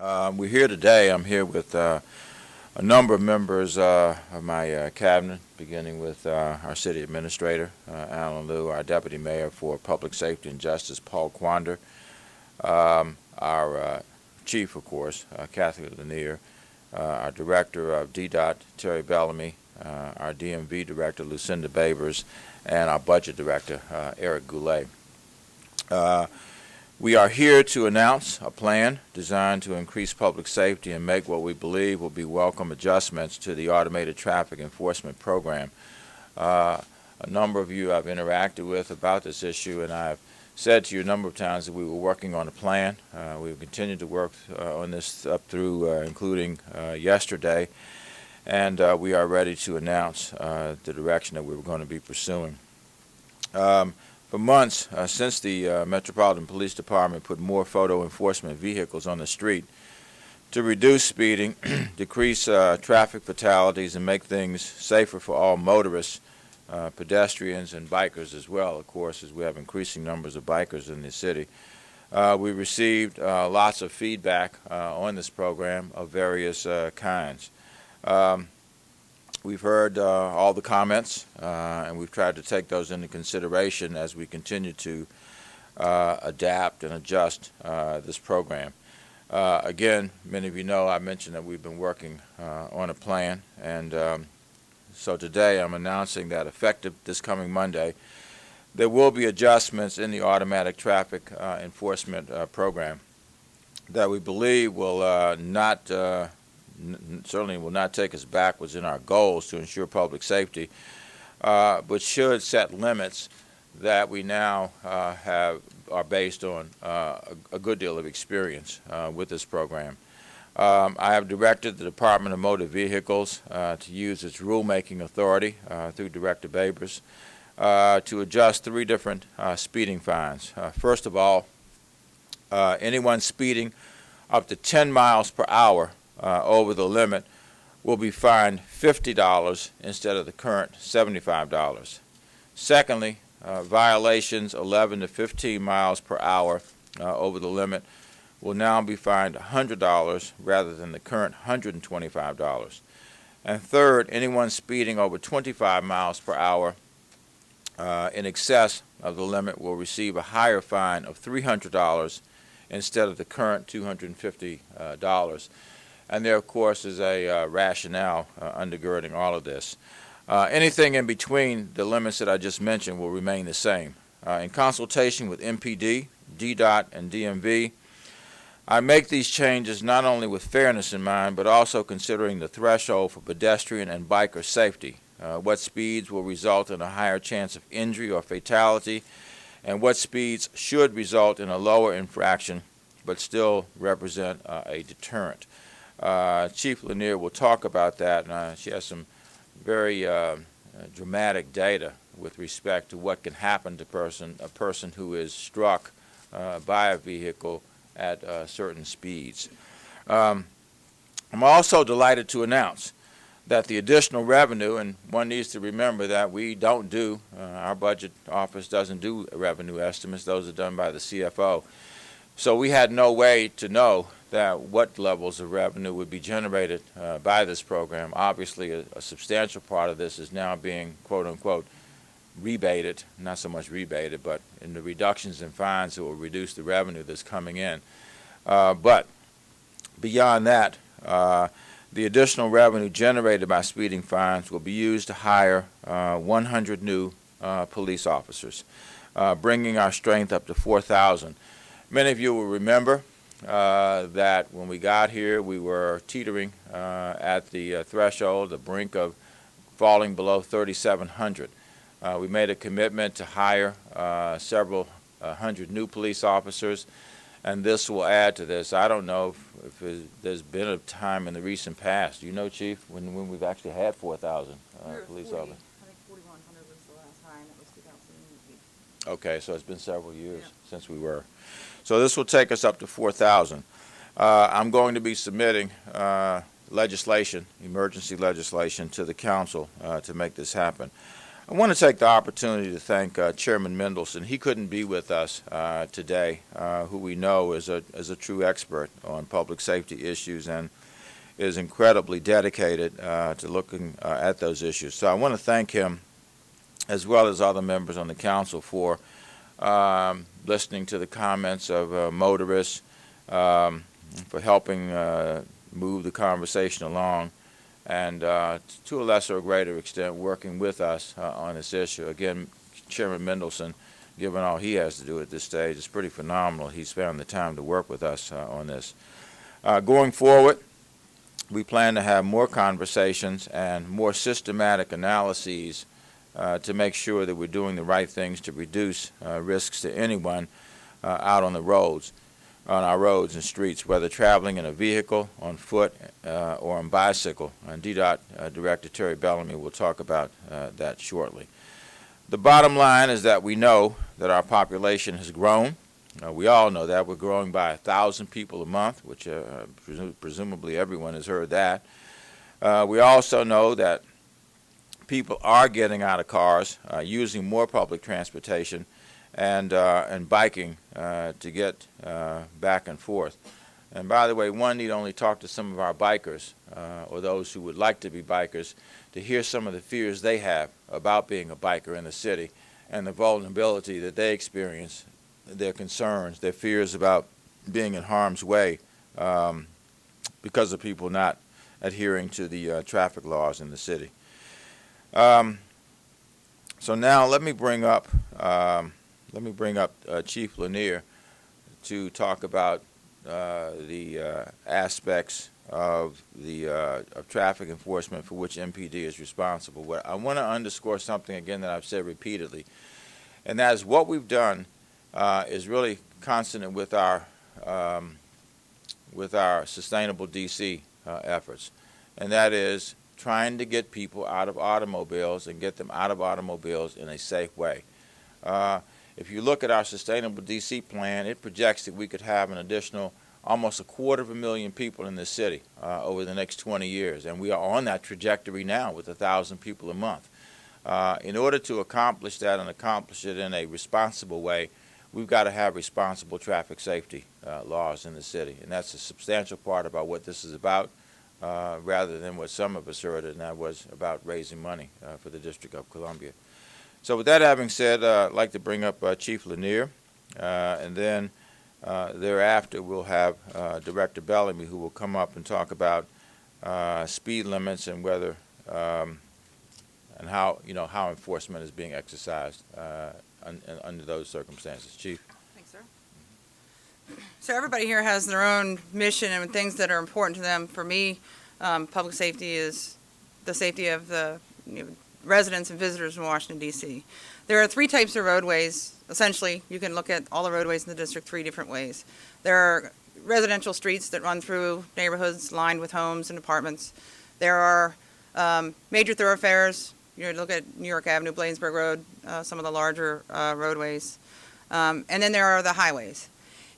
We're here today. I'm here with a number of members of my cabinet, beginning with our city administrator, Alan Liu, our deputy mayor for public safety and justice, Paul Quander, our chief, of course, Cathy, Lanier, our director of DDOT, Terry Bellamy, our DMV director, Lucinda Babers, and our budget director, Eric GOULET. We are here to announce a plan designed to increase public safety and make what we believe will be welcome adjustments to the automated traffic enforcement program. A number of you I've interacted with about this issue, and I've said to you a number of times that we were working on a plan. We've continued to work on this up through including yesterday, and we are ready to announce the direction that we were going to be pursuing. For months, since the Metropolitan Police Department put more photo enforcement vehicles on the street to reduce speeding, decrease traffic fatalities, and make things safer for all motorists, pedestrians, and bikers as well, of course, as we have increasing numbers of bikers in the city. We received lots of feedback on this program of various kinds. We've heard all the comments, and we've tried to take those into consideration as we continue to adapt and adjust this program. Again, many of you know I mentioned that we've been working on a plan, and so today I'm announcing that effective this coming Monday, there will be adjustments in the automatic traffic enforcement program that we believe will certainly will not take us backwards in our goals to ensure public safety, but should set limits that we now are based on a good deal of experience with this program. I have directed the Department of Motor Vehicles to use its rulemaking authority through Director Babers to adjust three different speeding fines. First of all, anyone speeding up to 10 miles per hour over the limit will be fined $50 instead of the current $75. Secondly, violations 11 to 15 miles per hour over the limit will now be fined $100 rather than the current $125. And third, anyone speeding over 25 miles per hour in excess of the limit will receive a higher fine of $300 instead of the current $250. And there, of course, is a rationale undergirding all of this. Anything in between the limits that I just mentioned will remain the same. In consultation with MPD, DDOT, and DMV, I make these changes not only with fairness in mind, but also considering the threshold for pedestrian and biker safety, what speeds will result in a higher chance of injury or fatality, and what speeds should result in a lower infraction but still represent a deterrent. Chief Lanier will talk about that, and she has some very dramatic data with respect to what can happen to a person who is struck by a vehicle at certain speeds. I'm also delighted to announce that the additional revenue, and one needs to remember that we don't do, our budget office doesn't do revenue estimates, those are done by the CFO. So we had no way to know that what levels of revenue would be generated by this program. Obviously, a substantial part of this is now being, quote unquote, rebated, not so much rebated, but in the reductions in fines that will reduce the revenue that's coming in. But beyond that, the additional revenue generated by speeding fines will be used to hire 100 new police officers, bringing our strength up to 4,000. Many of you will remember that when we got here, we were teetering at the threshold, the brink of falling below 3,700. We made a commitment to hire several hundred new police officers, and this will add to this. I don't know if there's been a time in the recent past, you know, Chief, when we've actually had 4,000 police officers. I think 4,100 was the last time. It was 2008. Okay, so it's been several years since we were. So this will take us up to 4,000. I'm going to be submitting legislation, emergency legislation, to the council to make this happen. I want to take the opportunity to thank Chairman Mendelson. He couldn't be with us today, who we know is a true expert on public safety issues and is incredibly dedicated to looking at those issues. So I want to thank him, as well as other members on the council, for listening to the comments of motorists, for helping move the conversation along, and to a lesser or greater extent working with us on this issue. Again, Chairman Mendelson, given all he has to do at this stage, is pretty phenomenal. He's found the time to work with us on this. Going forward, we plan to have more conversations and more systematic analyses to make sure that we're doing the right things to reduce risks to anyone out on the roads, on our roads and streets, whether traveling in a vehicle, on foot, or on bicycle. And DDOT Director Terry Bellamy will talk about that shortly. The bottom line is that we know that our population has grown. We all know that. We're growing by 1,000 people a month, which presumably everyone has heard that. We also know that people are getting out of cars, using more public transportation, and biking to get back and forth. And by the way, one need only talk to some of our bikers, or those who would like to be bikers, to hear some of the fears they have about being a biker in the city and the vulnerability that they experience, their concerns, their fears about being in harm's way because of people not adhering to the traffic laws in the city. So now let me bring up Chief Lanier to talk about the aspects of traffic enforcement for which MPD is responsible. What I want to underscore something again that I've said repeatedly, and that is what we've done is really consonant with our sustainable DC efforts, and that is trying to get people out of automobiles and get them out of automobiles in a safe way. If you look at our sustainable DC plan, it projects that we could have an additional almost 250,000 people in this city over the next 20 years, and we are on that trajectory now with 1,000 people a month. In order to accomplish that and accomplish it in a responsible way, we've got to have responsible traffic safety laws in the city, and that's a substantial part about what this is about, rather than what some of us heard, and that was about raising money for the District of Columbia. So with that having said, I'd like to bring up Chief Lanier, and then thereafter we'll have Director Bellamy, who will come up and talk about speed limits and whether and how enforcement is being exercised under those circumstances. Chief. Thanks, sir. So everybody here has their own mission and things that are important to them. For me, public safety is the safety of the residents and visitors in Washington, D.C. There are 3 types of roadways. Essentially, you can look at all the roadways in the district 3 different ways. There are residential streets that run through neighborhoods lined with homes and apartments. There are major thoroughfares. You look at New York Avenue, Bladensburg Road, some of the larger roadways. And then there are the highways.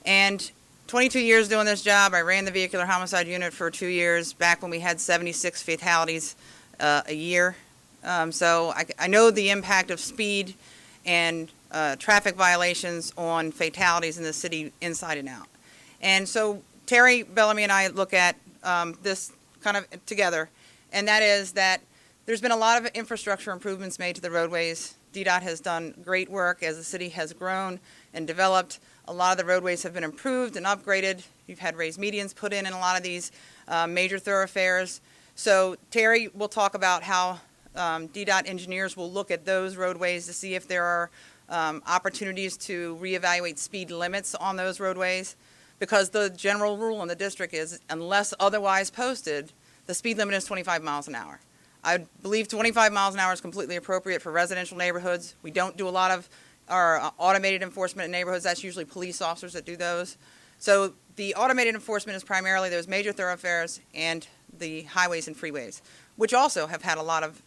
And 22 years doing this job, I ran the vehicular homicide unit for 2 years, back when we had 76 fatalities a year. So I know the impact of speed and traffic violations on fatalities in the city inside and out. And so Terry Bellamy and I look at this kind of together, and that is that there's been a lot of infrastructure improvements made to the roadways. DDOT has done great work as the city has grown and developed. A lot of the roadways have been improved and upgraded. You've had raised medians put in a lot of these major thoroughfares. So Terry will talk about how DDOT engineers will look at those roadways to see if there are opportunities to reevaluate speed limits on those roadways, because the general rule in the district is, unless otherwise posted, the speed limit is 25 miles an hour. I believe 25 miles an hour is completely appropriate for residential neighborhoods. We don't do a lot of our automated enforcement in neighborhoods. That's usually police officers that do those. So the automated enforcement is primarily those major thoroughfares and the highways and freeways, which also have had a lot of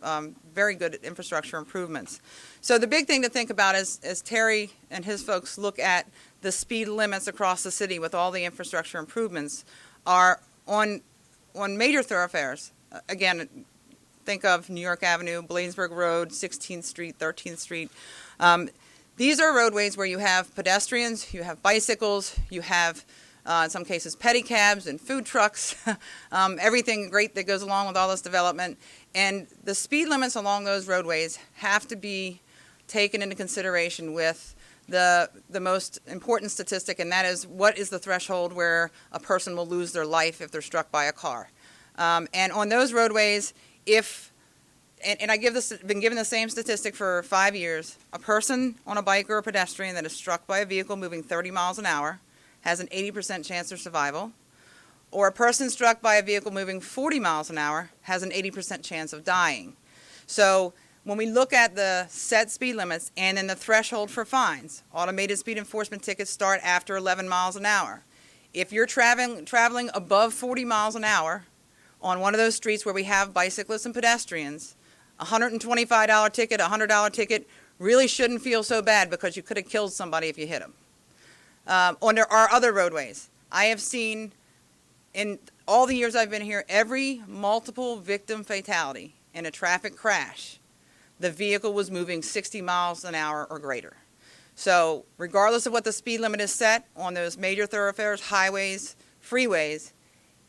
very good infrastructure improvements. So the big thing to think about is, as Terry and his folks look at the speed limits across the city with all the infrastructure improvements, are on major thoroughfares. Again, think of New York Avenue, Bladensburg Road, 16th Street, 13th Street. These are roadways where you have pedestrians, you have bicycles, you have, in some cases, pedicabs and food trucks, everything great that goes along with all this development. And the speed limits along those roadways have to be taken into consideration with the most important statistic, and that is what is the threshold where a person will lose their life if they're struck by a car. And on those roadways, and I been given the same statistic for 5 years, a person on a bike or a pedestrian that is struck by a vehicle moving 30 miles an hour has an 80% chance of survival, or a person struck by a vehicle moving 40 miles an hour has an 80% chance of dying. So when we look at the set speed limits and then the threshold for fines, automated speed enforcement tickets start after 11 miles an hour. If you're traveling above 40 miles an hour on one of those streets where we have bicyclists and pedestrians, a $125 ticket, a $100 ticket really shouldn't feel so bad because you could have killed somebody if you hit them. On our other roadways, I have seen in all the years I've been here, every multiple victim fatality in a traffic crash, the vehicle was moving 60 miles an hour or greater. So regardless of what the speed limit is set on those major thoroughfares, highways, freeways,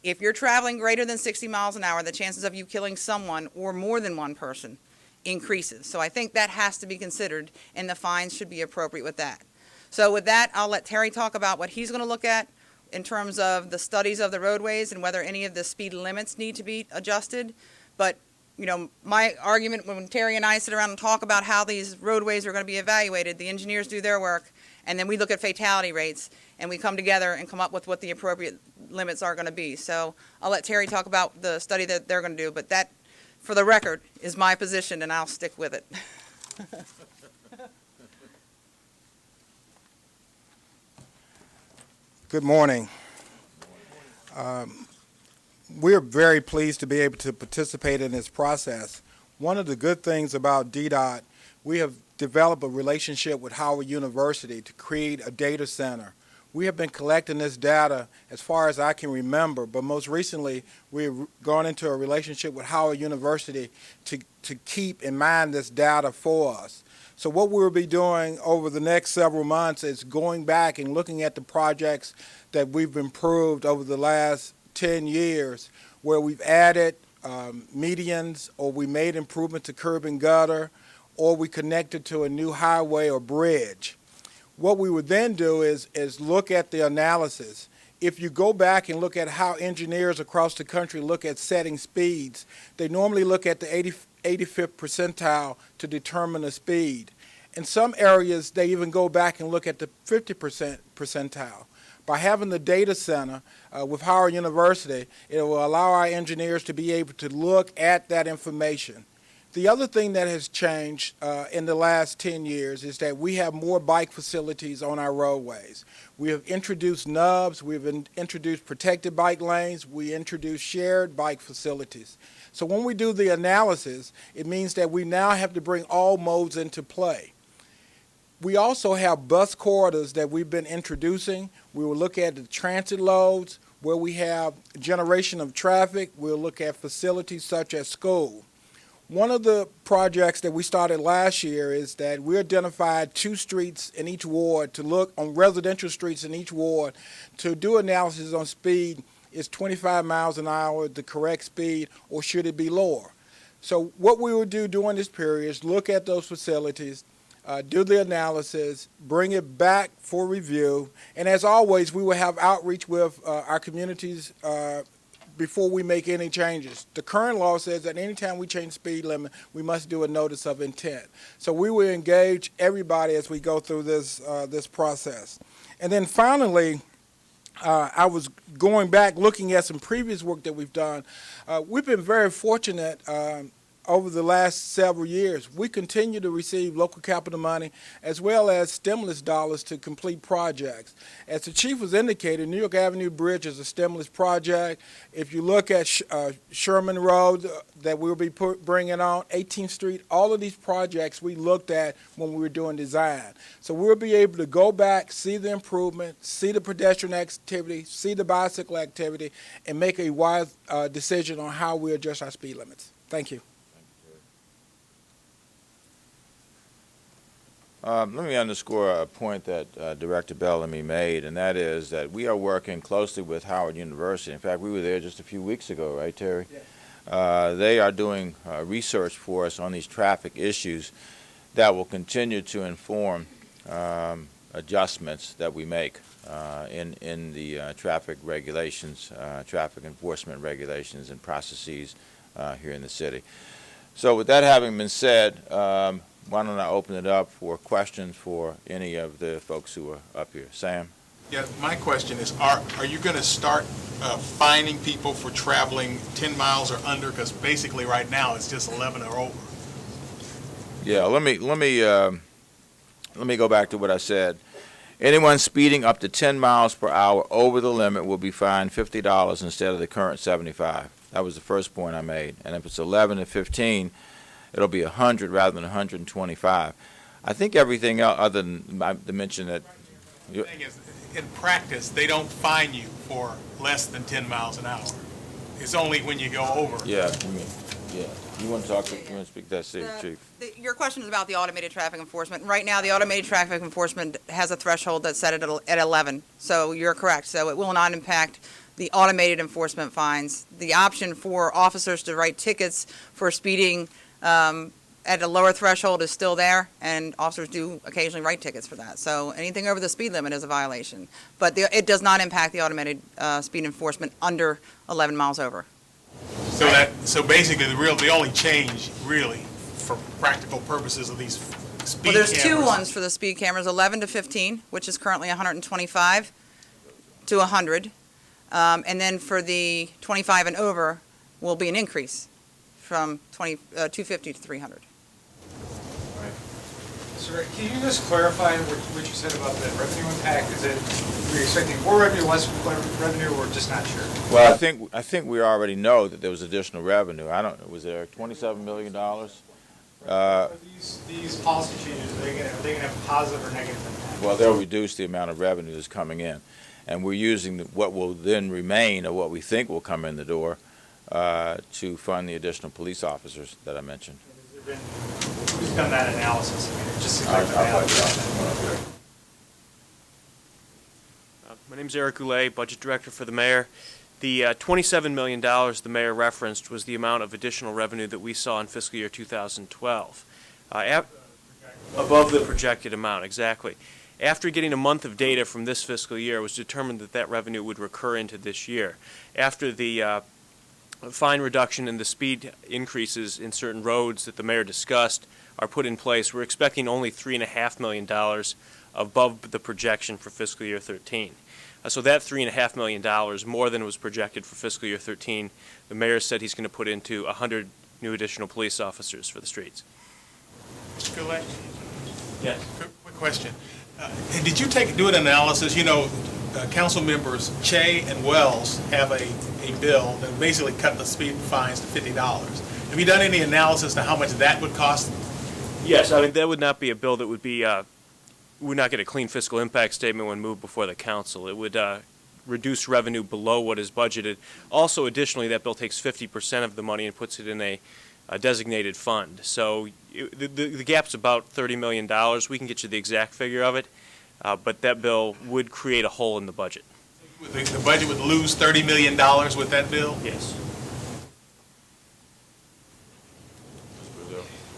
if you're traveling greater than 60 miles an hour, the chances of you killing someone or more than one person increases. So I think that has to be considered, and the fines should be appropriate with that. So with that, I'll let Terry talk about what he's going to look at in terms of the studies of the roadways and whether any of the speed limits need to be adjusted. But you know, my argument when Terry and I sit around and talk about how these roadways are going to be evaluated, the engineers do their work, and then we look at fatality rates, and we come together and come up with what the appropriate limits are going to be. So I'll let Terry talk about the study that they're going to do, but that, for the record, is my position, and I'll stick with it. Good morning. We're very pleased to be able to participate in this process. One of the good things about DDOT, we have developed a relationship with Howard University to create a data center. We have been collecting this data as far as I can remember, but most recently we've gone into a relationship with Howard University to keep in mind this data for us. So what we'll be doing over the next several months is going back and looking at the projects that we've improved over the last 10 years, where we've added medians, or we made improvement to curb and gutter, or we connected to a new highway or bridge. What we would then do is look at the analysis. If you go back and look at how engineers across the country look at setting speeds, they normally look at the 85th percentile to determine the speed. In some areas, they even go back and look at the 50th percentile. By having the data center with Howard University, it will allow our engineers to be able to look at that information. The other thing that has changed in the last 10 years is that we have more bike facilities on our roadways. We have introduced nubs, we've introduced protected bike lanes, we introduced shared bike facilities. So when we do the analysis, it means that we now have to bring all modes into play. We also have bus corridors that we've been introducing. We will look at the transit loads, where we have generation of traffic. We'll look at facilities such as school. One of the projects that we started last year is that we identified 2 streets in each ward to look on residential streets in each ward to do analysis on speed. Is 25 miles an hour the correct speed, or should it be lower? So what we will do during this period is look at those facilities, do the analysis, bring it back for review, and as always, we will have outreach with our communities before we make any changes. The current law says that anytime we change speed limit, we must do a notice of intent. So we will engage everybody as we go through this process. And then finally, I was going back looking at some previous work that we've done. We've been very fortunate over the last several years. We continue to receive local capital money as well as stimulus dollars to complete projects. As the chief was indicated, New York Avenue Bridge is a stimulus project. If you look at Sherman Road that we'll be bringing on, 18th Street, all of these projects we looked at when we were doing design. So we'll be able to go back, see the improvement, see the pedestrian activity, see the bicycle activity, and make a wise decision on how we adjust our speed limits. Thank you. Let me underscore a point that Director Bellamy made, and that is that we are working closely with Howard University. In fact, we were there just a few weeks ago, right, Terry? Yes. They are doing research for us on these traffic issues that will continue to inform adjustments that we make in the traffic regulations, traffic enforcement regulations and processes here in the city. So with that having been said, why don't I open it up for questions for any of the folks who are up here. Sam? Yeah, my question is, are you going to start fining people for traveling 10 miles or under? Because basically right now it's just 11 or over. Yeah, let me go back to what I said. Anyone speeding up to 10 miles per hour over the limit will be fined $50 instead of the current $75. That was the first point I made. And if it's 11 to 15, it'll be 100 rather than 125. I think everything else, other than the mention that. The thing is, in practice, they don't fine you for less than 10 miles an hour. It's only when you go over. Yeah, yeah. You want to talk? You want to speak to that, Chief? Your question is about the automated traffic enforcement. Right now, the automated traffic enforcement has a threshold that's set at 11. So you're correct. So it will not impact the automated enforcement fines. The option for officers to write tickets for speeding at a lower threshold is still there, and officers do occasionally write tickets for that. So anything over the speed limit is a violation. But it does not impact the automated speed enforcement under 11 miles over. So basically, the only change, really, for practical purposes of these speed Well, there's cameras. two ones for the speed cameras, 11 to 15, which is currently 125 to 100. And then for the 25 and over will be an increase from 250 to 300. Sir, can you just clarify what you said about the revenue impact? Is it, are you expecting more revenue, less revenue, or just not sure? Well, I think we already know that there was additional revenue. I don't. Was there $27 million? Are these policy changes, are they going to have a positive or negative impact? Well, they'll reduce the amount of revenue that's coming in, and we're using what will then remain, or what we think will come in the door, to fund the additional police officers that I mentioned. Has there been, who's done that analysis? I mean, it just seems like the analysis. My name is Eric GOULET, Budget Director for the Mayor. The $27 million the Mayor referenced was the amount of additional revenue that we saw in fiscal year 2012. Above the projected amount, exactly. After getting a month of data from this fiscal year, it was determined that that revenue would recur into this year. After the fine reduction and the speed increases in certain roads that the Mayor discussed are put in place, we're expecting only $3.5 million above the projection for fiscal year 13. So that $3.5 million, more than was projected for fiscal year 13, the Mayor said he's going to put into 100 new additional police officers for the streets. Mr. GOULET? Yes. Quick question. And did you do an analysis? You know, council members Che and Wells have a bill that basically cut the speed fines to $50. Have you done any analysis to how much that would cost? Yes, I mean, that would not be a bill that would be, would not get a clean fiscal impact statement when moved before the council. It would reduce revenue below what is budgeted. Also, additionally, that bill takes 50% of the money and puts it in a designated fund. So the gap's about $30 million. We can get you the exact figure of it, but that bill would create a hole in the budget. The budget would lose $30 million with that bill? Yes.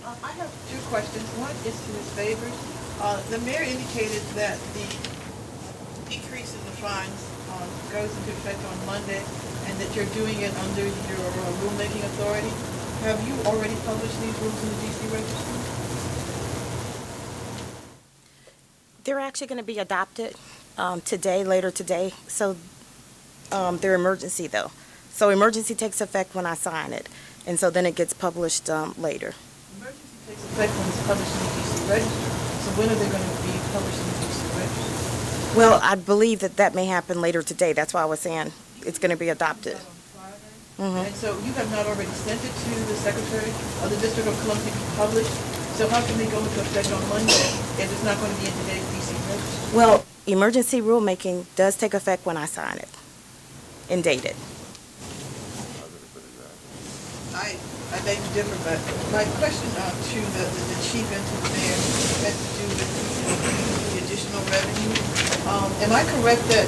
I have two questions. One is to Ms. Favors. The mayor indicated that the decrease in the fines goes into effect on Monday and that you're doing it under your rulemaking authority. Have you already published these rules in the D.C. Register? They're actually going to be adopted today, later today. So they're emergency, though. So emergency takes effect when I sign it, and so then it gets published later. Emergency takes effect when it's published in the D.C. Register. So when are they going to be published in the D.C. Register? Well, I believe that may happen later today. That's why I was saying it's going to be adopted. And so you have not already sent it to the Secretary of the District of Columbia to be published. So how can they go into effect on Monday if it's not going to be in today's D.C. Register? Well, emergency rulemaking does take effect when I sign it and date it. I beg to differ, but my question to the chief and to the mayor had to do with the additional revenue. Am I correct that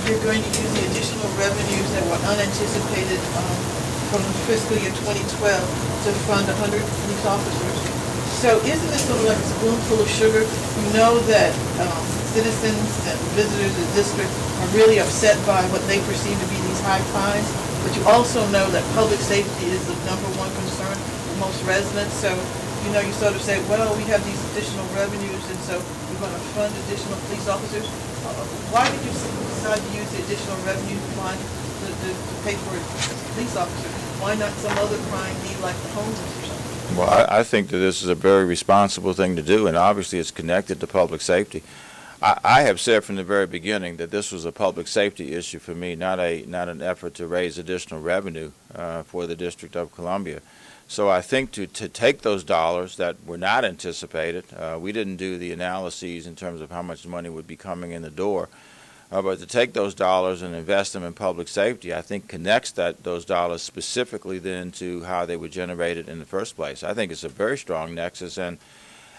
you're going to use the additional revenues that were unanticipated from fiscal year 2012 to fund 100 police officers? So isn't this sort of like a spoonful of sugar? You know that citizens and visitors of the district are really upset by what they perceive to be these high fines, but you also know that public safety is the #1 concern for most residents. So, you know, you sort of say, well, we have these additional revenues, and so we're going to fund additional police officers. Why did you decide to use the additional revenue fund to pay for police officers? Why not some other crime need like the homeless or something? Well, I think that this is a very responsible thing to do, and obviously it's connected to public safety. I have said from the very beginning that this was a public safety issue for me, not an effort to raise additional revenue for the District of Columbia. So I think to take those dollars that were not anticipated, we didn't do the analyses in terms of how much money would be coming in the door, but to take those dollars and invest them in public safety, I think connects those dollars specifically then to how they were generated in the first place. I think it's a very strong nexus, and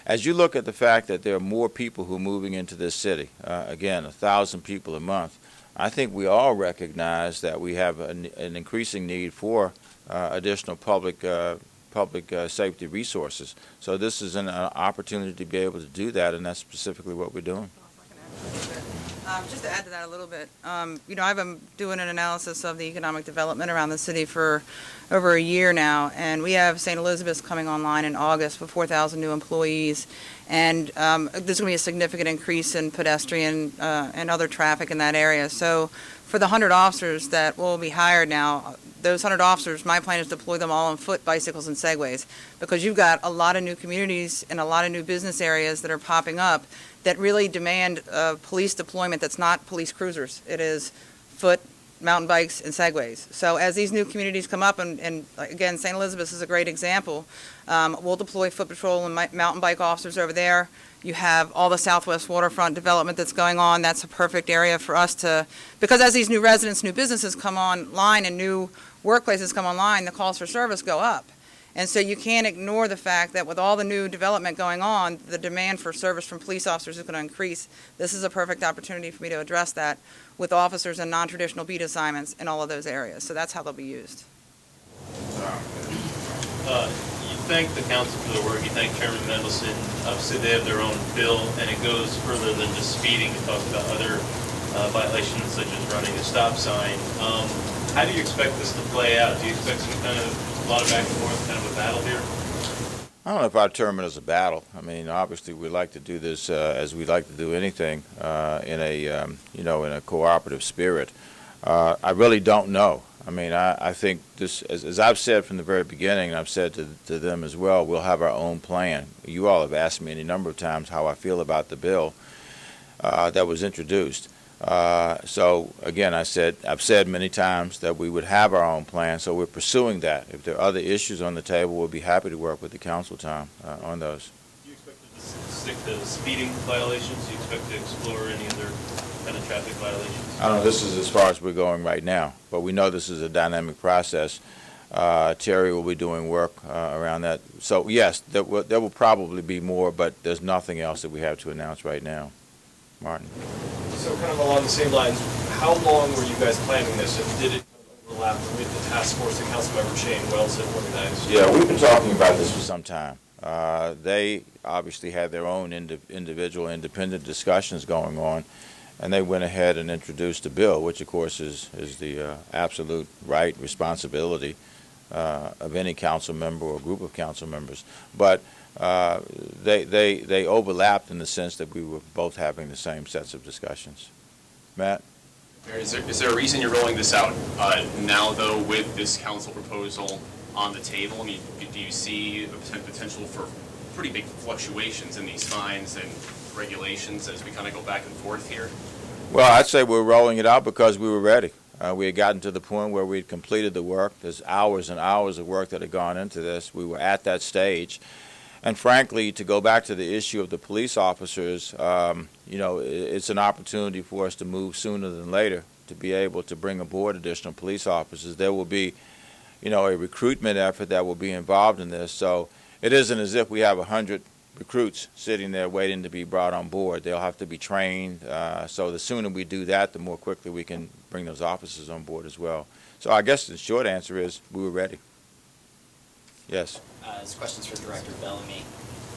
as you look at the fact that there are more people who are moving into this city, again, 1,000 people a month, I think we all recognize that we have an increasing need for additional public safety resources. So this is an opportunity to be able to do that, and that's specifically what we're doing. Just to add to that a little bit, you know, I've been doing an analysis of the economic development around the city for over a year now, and we have St. Elizabeth's coming online in August with 4,000 new employees, and there's going to be a significant increase in pedestrian and other traffic in that area. So for the 100 officers that will be hired now, those 100 officers, my plan is to deploy them all on foot, bicycles, and segways, because you've got a lot of new communities and a lot of new business areas that are popping up that really demand police deployment that's not police cruisers. It is foot, mountain bikes, and segways. So as these new communities come up, and again, St. Elizabeth is a great example, we'll deploy foot patrol and mountain bike officers over there. You have all the Southwest waterfront development that's going on. That's a perfect area for us to, because as these new residents, new businesses come online and new workplaces come online, the calls for service go up. And so you can't ignore the fact that with all the new development going on, the demand for service from police officers is going to increase. This is a perfect opportunity for me to address that with officers and non-traditional beat assignments in all of those areas. So that's how they'll be used. You thank the council for the work. You thank Chairman Mendelson. Obviously, they have their own bill, and it goes further than just speeding. It talks about other violations such as running a stop sign. How do you expect this to play out? Do you expect some kind of a lot of back and forth, kind of a battle here? I don't know if I'd term it as a battle. I mean, obviously, we like to do this as we like to do anything in a cooperative spirit. I really don't know. I mean, I think this, as I've said from the very beginning, and I've said to them as well, we'll have our own plan. You all have asked me any number of times how I feel about the bill that was introduced. So again, I've said many times that we would have our own plan, so we're pursuing that. If there are other issues on the table, we'll be happy to work with the council, Tom, on those. Do you expect to stick to speeding violations? Do you expect to explore any other kind of traffic violations? I don't know, this is as far as we're going right now, but we know this is a dynamic process. Terry will be doing work around that. So yes, there will probably be more, but there's nothing else that we have to announce right now. Martin. So kind of along the same lines, how long were you guys planning this, and did it overlap with the task force that Councilmember Shane Wells had organized? Yeah, we've been talking about this for some time. They obviously had their own individual independent discussions going on, and they went ahead and introduced a bill, which of course is the absolute right responsibility of any council member or group of council members. But they overlapped in the sense that we were both having the same sets of discussions. Matt? Is there a reason you're rolling this out now, though, with this council proposal on the table? I mean, do you see a potential for pretty big fluctuations in these fines and regulations as we kind of go back and forth here? Well, I'd say we're rolling it out because we were ready. We had gotten to the point where we had completed the work. There's hours and hours of work that had gone into this. We were at that stage. And frankly, to go back to the issue of the police officers, it's an opportunity for us to move sooner than later to be able to bring aboard additional police officers. There will be, a recruitment effort that will be involved in this. So it isn't as if we have 100 recruits sitting there waiting to be brought on board. They'll have to be trained. So the sooner we do that, the more quickly we can bring those officers on board as well. So I guess the short answer is we were ready. Yes. This question's for Director Bellamy.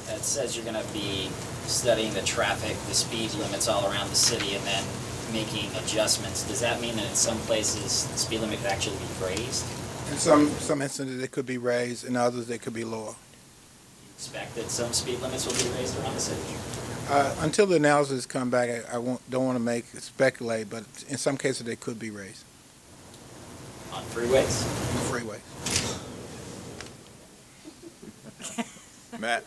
It says you're going to be studying the traffic, the speed limits all around the city, and then making adjustments. Does that mean that in some places the speed limit could actually be raised? In some instances, it could be raised, in others, it could be lower. Do you expect that some speed limits will be raised around the city? Until the analysis come back, don't want to speculate, but in some cases, they could be raised. On freeways? On the freeway. Matt?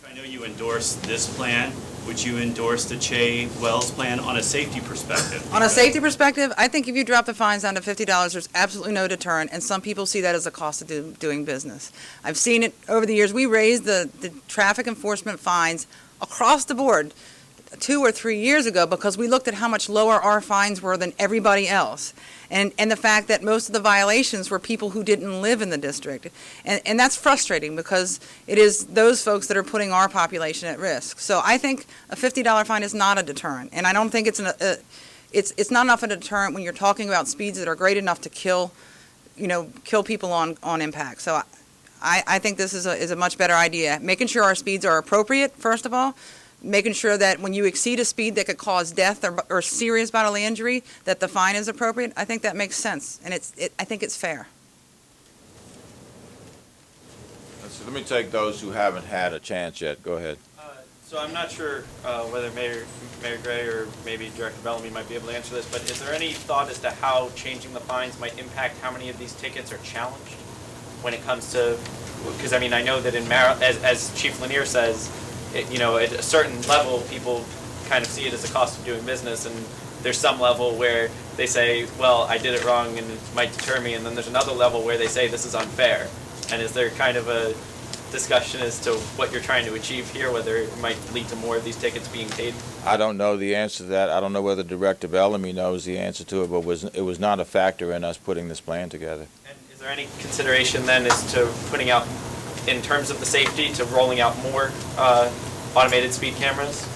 I know you endorsed this plan. Would you endorse the Che Wells plan on a safety perspective? On a safety perspective, I think if you drop the fines down to $50, there's absolutely no deterrent, and some people see that as a cost of doing business. I've seen it over the years. We raised the traffic enforcement fines across the board 2 or 3 years ago because we looked at how much lower our fines were than everybody else. And the fact that most of the violations were people who didn't live in the district. And that's frustrating because it is those folks that are putting our population at risk. So I think a $50 fine is not a deterrent. And I don't think it's not enough of a deterrent when you're talking about speeds that are great enough to kill people on impact. So I think this is a much better idea. Making sure our speeds are appropriate, first of all. Making sure that when you exceed a speed that could cause death or serious bodily injury, that the fine is appropriate. I think that makes sense, and I think it's fair. Let me take those who haven't had a chance yet. Go ahead. So I'm not sure whether Mayor Gray or maybe Director Bellamy might be able to answer this, but is there any thought as to how changing the fines might impact how many of these tickets are challenged when it comes to, because I mean, I know that in Maryland, as Chief Lanier says, at a certain level, people kind of see it as a cost of doing business, and there's some level where they say, well, I did it wrong and it might deter me, and then there's another level where they say this is unfair. And is there kind of a discussion as to what you're trying to achieve here, whether it might lead to more of these tickets being paid? I don't know the answer to that. I don't know whether Director Bellamy knows the answer to it, but it was not a factor in us putting this plan together. And is there any consideration then as to putting out, in terms of the safety, to rolling out more automated speed cameras?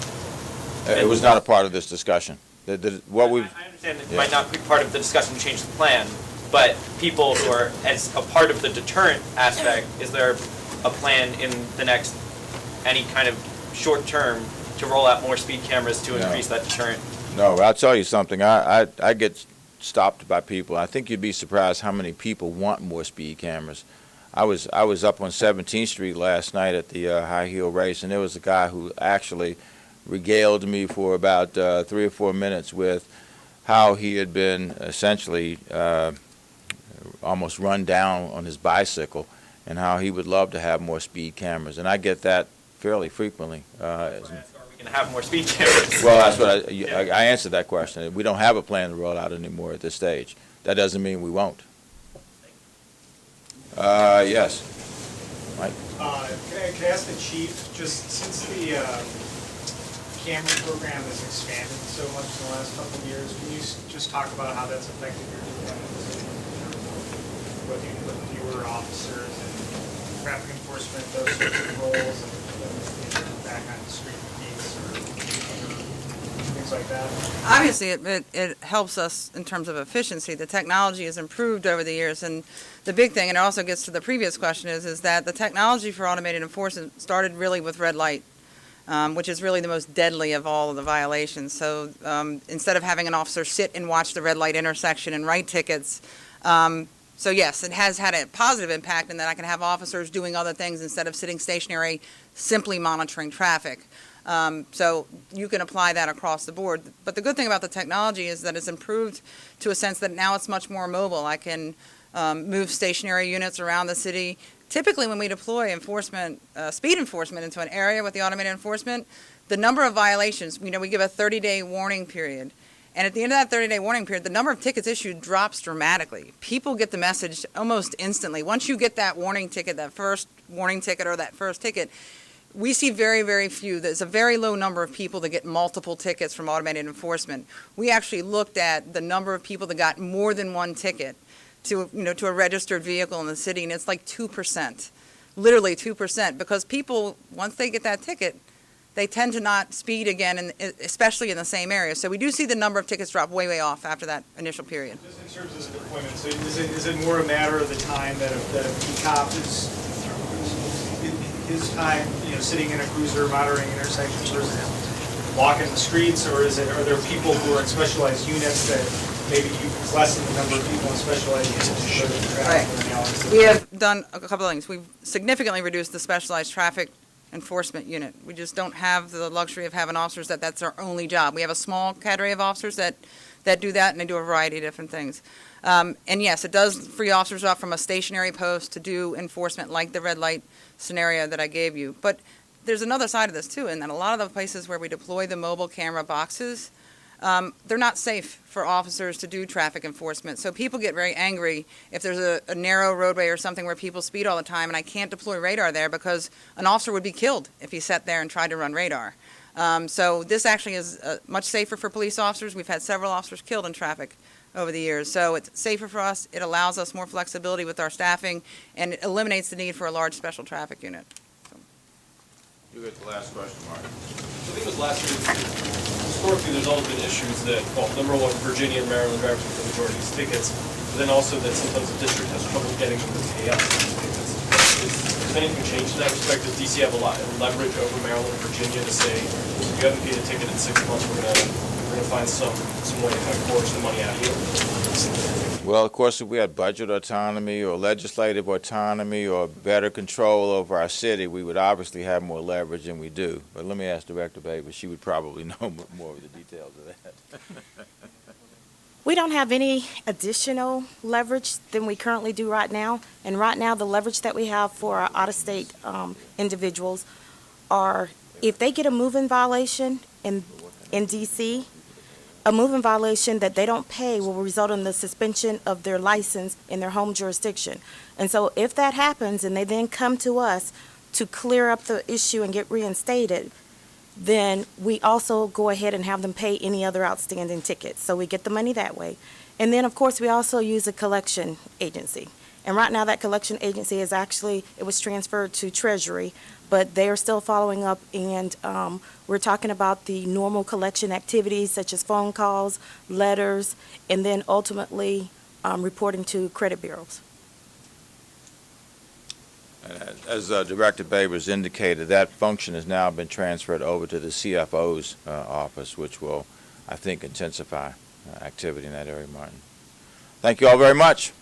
It was not a part of this discussion. I understand it might not be part of the discussion to change the plan, but people who are, as a part of the deterrent aspect, is there a plan in the next, any kind of short term, to roll out more speed cameras to increase that deterrent? No, I'll tell you something. I get stopped by people. I think you'd be surprised how many people want more speed cameras. I was up on 17th Street last night at the high heel race, and there was a guy who actually regaled me for about 3 or 4 minutes with how he had been essentially almost run down on his bicycle, and how he would love to have more speed cameras. And I get that fairly frequently. Are we going to have more speed cameras? Well, that's what I answered that question. We don't have a plan to roll out anymore at this stage. That doesn't mean we won't. Yes. Mike? Can I ask the chief, just since the camera program has expanded so much in the last couple of years, can you just talk about how that's affected your department? Whether you put fewer officers and traffic enforcement, those sorts of roles, and back on the street beats or things like that? Obviously, it helps us in terms of efficiency. The technology has improved over the years, and the big thing, and it also gets to the previous question, is that the technology for automated enforcement started really with red light, which is really the most deadly of all of the violations. So instead of having an officer sit and watch the red light intersection and write tickets, so yes, it has had a positive impact in that I can have officers doing other things instead of sitting stationary, simply monitoring traffic. So you can apply that across the board. But the good thing about the technology is that it's improved to a sense that now it's much more mobile. I can move stationary units around the city. Typically, when we deploy enforcement, speed enforcement into an area with the automated enforcement, the number of violations, we give a 30-day warning period. And at the end of that 30-day warning period, the number of tickets issued drops dramatically. People get the message almost instantly. Once you get that warning ticket, that first warning ticket or that first ticket, we see very, very few. There's a very low number of people that get multiple tickets from automated enforcement. We actually looked at the number of people that got more than one ticket. to a registered vehicle in the city, and it's like 2%, literally 2%, because people, once they get that ticket, they tend to not speed again, and especially in the same area. So we do see the number of tickets drop way, way off after that initial period. Just in terms of the deployment, so is it more a matter of the time that a cop is, his time, sitting in a cruiser monitoring intersections versus walking the streets, or are there people who are in specialized units that maybe you lessen the number of people in specialized units to the traffic? Right. We have done a couple of things. We've significantly reduced the specialized traffic enforcement unit. We just don't have the luxury of having officers that's our only job. We have a small cadre of officers that do that, and they do a variety of different things. And yes, it does free officers up from a stationary post to do enforcement like the red light scenario that I gave you. But there's another side of this too, in that a lot of the places where we deploy the mobile camera boxes, they're not safe for officers to do traffic enforcement. So people get very angry if there's a narrow roadway or something where people speed all the time, and I can't deploy radar there because an officer would be killed if he sat there and tried to run radar. So this actually is much safer for police officers. We've had several officers killed in traffic over the years. So it's safer for us. It allows us more flexibility with our staffing, and it eliminates the need for a large special traffic unit. You get the last question, Mark. I think it was last year, historically, there's always been issues that, well, number one, Virginia and Maryland drivers get the majority of these tickets, but then also that sometimes the district has trouble getting them to pay up these tickets. Has anything changed in that respect? Does DC have a lot of leverage over Maryland and Virginia to say, if you haven't paid a ticket in 6 months, we're gonna find some way to kind of coerce the money out of you? Well, of course, if we had budget autonomy or legislative autonomy or better control over our city, we would obviously have more leverage than we do. But let me ask Director Baber. She would probably know more of the details of that. We don't have any additional leverage than we currently do right now. And right now, the leverage that we have for our out-of-state individuals are, if they get a moving violation in D.C., a moving violation that they don't pay will result in the suspension of their license in their home jurisdiction. And so if that happens and they then come to us to clear up the issue and get reinstated, then we also go ahead and have them pay any other outstanding tickets. So we get the money that way. And then, of course, we also use a collection agency. And right now that collection agency is actually, it was transferred to Treasury, but they are still following up, and we're talking about the normal collection activities such as phone calls, letters, and then ultimately reporting to credit bureaus. As Director Babers indicated, that function has now been transferred over to the CFO's office, which will, I think, intensify activity in that area, Martin. Thank you all very much.